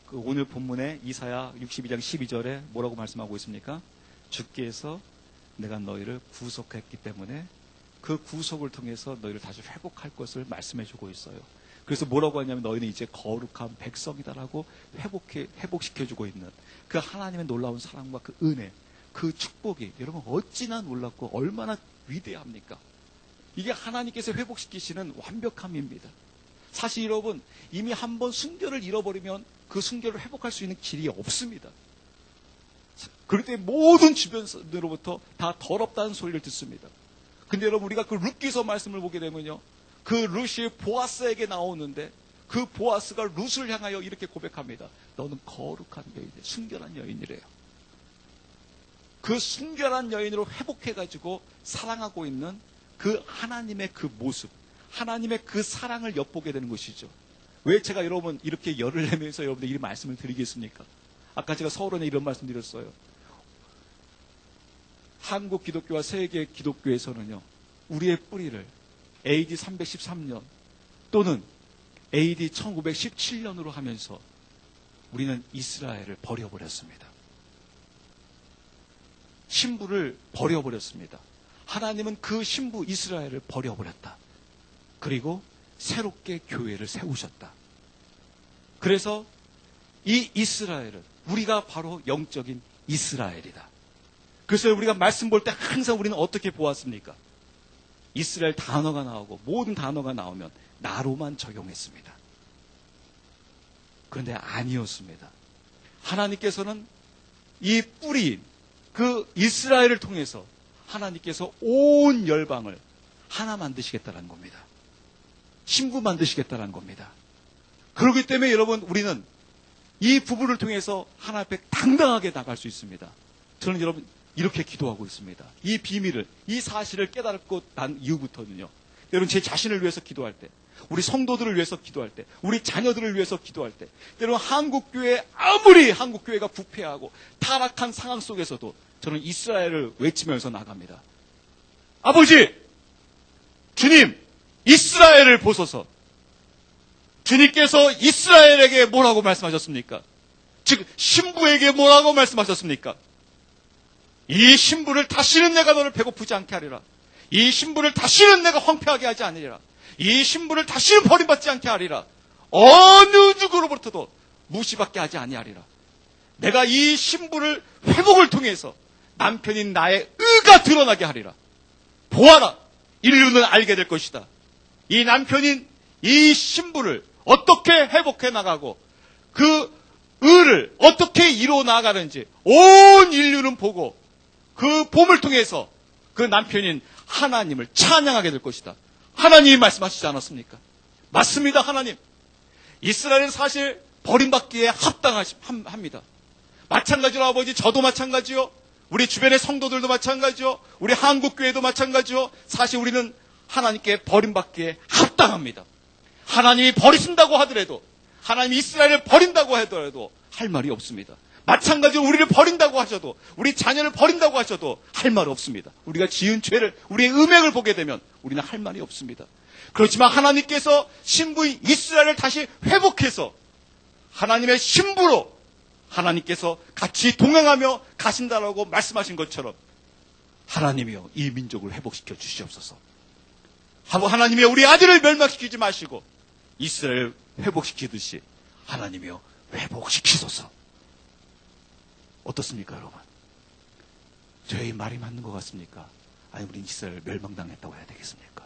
그 오늘 본문에 이사야 62장 12절에 뭐라고 말씀하고 있습니까? 주께서 내가 너희를 구속했기 때문에 그 구속을 통해서 너희를 다시 회복할 것을 말씀해주고 있어요. 그래서 뭐라고 하냐면 너희는 이제 거룩한 백성이다라고 회복시켜주고 있는 그 하나님의 놀라운 사랑과 그 은혜, 그 축복이 여러분 어찌나 놀랍고 얼마나 위대합니까? 이게 하나님께서 회복시키시는 완벽함입니다. 사실 여러분 이미 한번 순결을 잃어버리면 그 순결을 회복할 수 있는 길이 없습니다. 그럴 때 모든 주변으로부터 다 더럽다는 소리를 듣습니다. 근데 여러분 우리가 그 룻기서 말씀을 보게 되면요, 그 룻이 보아스에게 나오는데 그 보아스가 룻을 향하여 이렇게 고백합니다. 너는 거룩한 여인이래, 순결한 여인이래요. 그 순결한 여인으로 회복해가지고 사랑하고 있는 그 하나님의 그 모습, 하나님의 그 사랑을 엿보게 되는 것이죠. 왜 제가 여러분 이렇게 열을 내면서 여러분들 이 말씀을 드리겠습니까? 아까 제가 서울원에 이런 말씀 드렸어요. 한국 기독교와 세계 기독교에서는요, 우리의 뿌리를 AD 313년 또는 AD 1917년으로 하면서 우리는 이스라엘을 버려버렸습니다. 신부를 버려버렸습니다. 하나님은 그 신부 이스라엘을 버려버렸다. 그리고 새롭게 교회를 세우셨다. 그래서 이 이스라엘은 우리가 바로 영적인 이스라엘이다. 그래서 우리가 말씀 볼 때 항상 우리는 어떻게 보았습니까? 이스라엘 단어가 나오고 모든 단어가 나오면 나로만 적용했습니다. 그런데 아니었습니다. 하나님께서는 이 뿌리인 그 이스라엘을 통해서 하나님께서 온 열방을 하나 만드시겠다는 겁니다. 신부 만드시겠다는 겁니다. 그렇기 때문에 여러분 우리는 이 부부를 통해서 하나님 앞에 당당하게 나갈 수 있습니다. 저는 여러분 이렇게 기도하고 있습니다. 이 비밀을, 이 사실을 깨달고 난 이후부터는요, 여러분 제 자신을 위해서 기도할 때, 우리 성도들을 위해서 기도할 때, 우리 자녀들을 위해서 기도할 때, 여러분 한국교회 아무리 한국교회가 부패하고 타락한 상황 속에서도 저는 이스라엘을 외치면서 나갑니다. 아버지! 주님! 이스라엘을 보소서. 주님께서 이스라엘에게 뭐라고 말씀하셨습니까? 즉 신부에게 뭐라고 말씀하셨습니까? 이 신부를 다시는 내가 너를 배고프지 않게 하리라. 이 신부를 다시는 내가 황폐하게 하지 않으리라. 이 신부를 다시는 버림받지 않게 하리라. 어느 누구로부터도 무시받게 하지 아니하리라. 내가 이 신부를 회복을 통해서 남편인 나의 의가 드러나게 하리라. 보아라, 인류는 알게 될 것이다. 이 남편인 이 신부를 어떻게 회복해 나가고 그 의를 어떻게 이루어 나가는지 온 인류는 보고 그 봄을 통해서 그 남편인 하나님을 찬양하게 될 것이다. 하나님이 말씀하시지 않았습니까? 맞습니다, 하나님. 이스라엘은 사실 버림받기에 합당합니다. 마찬가지로 아버지, 저도 마찬가지요. 우리 주변의 성도들도 마찬가지요. 우리 한국교회도 마찬가지요. 사실 우리는 하나님께 버림받기에 합당합니다. 하나님이 버리신다고 하더라도, 하나님이 이스라엘을 버린다고 하더라도 할 말이 없습니다. 마찬가지로 우리를 버린다고 하셔도, 우리 자녀를 버린다고 하셔도 할 말 없습니다. 우리가 지은 죄를, 우리의 음행을 보게 되면 우리는 할 말이 없습니다. 그렇지만 하나님께서 신부인 이스라엘을 다시 회복해서 하나님의 신부로 하나님께서 같이 동행하며 가신다라고 말씀하신 것처럼 하나님이여 이 민족을 회복시켜 주시옵소서. 하나님이여 우리 아들을 멸망시키지 마시고 이스라엘 회복시키듯이 하나님이여 회복시키소서. 어떻습니까, 여러분? 저희 말이 맞는 것 같습니까? 아니, 우린 이스라엘 멸망당했다고 해야 되겠습니까?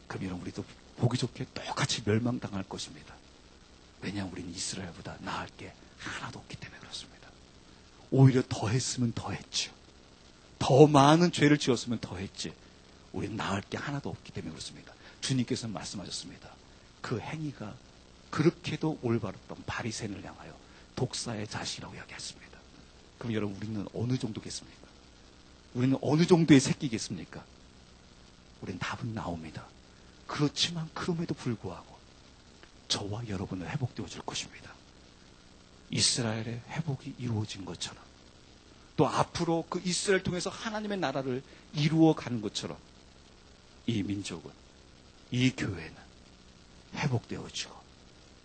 그럼 여러분, 우리도 보기 좋게 똑같이 멸망당할 것입니다. 왜냐하면 우리는 이스라엘보다 나을 게 하나도 없기 때문에 그렇습니다. 오히려 더 했으면 더 했죠. 더 많은 죄를 지었으면 더 했지. 우리는 나을 게 하나도 없기 때문에 그렇습니다. 주님께서는 말씀하셨습니다. 그 행위가 그렇게도 올바랐던 바리새인을 향하여 독사의 자식이라고 이야기했습니다. 그럼 여러분, 우리는 어느 정도겠습니까? 우리는 어느 정도의 새끼겠습니까? 우리는 답은 나옵니다. 그렇지만 그럼에도 불구하고 저와 여러분은 회복되어 줄 것입니다. 이스라엘의 회복이 이루어진 것처럼, 또 앞으로 그 이스라엘 통해서 하나님의 나라를 이루어가는 것처럼 이 민족은, 이 교회는 회복되어지고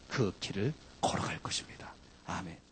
그 길을 걸어갈 것입니다. 아멘.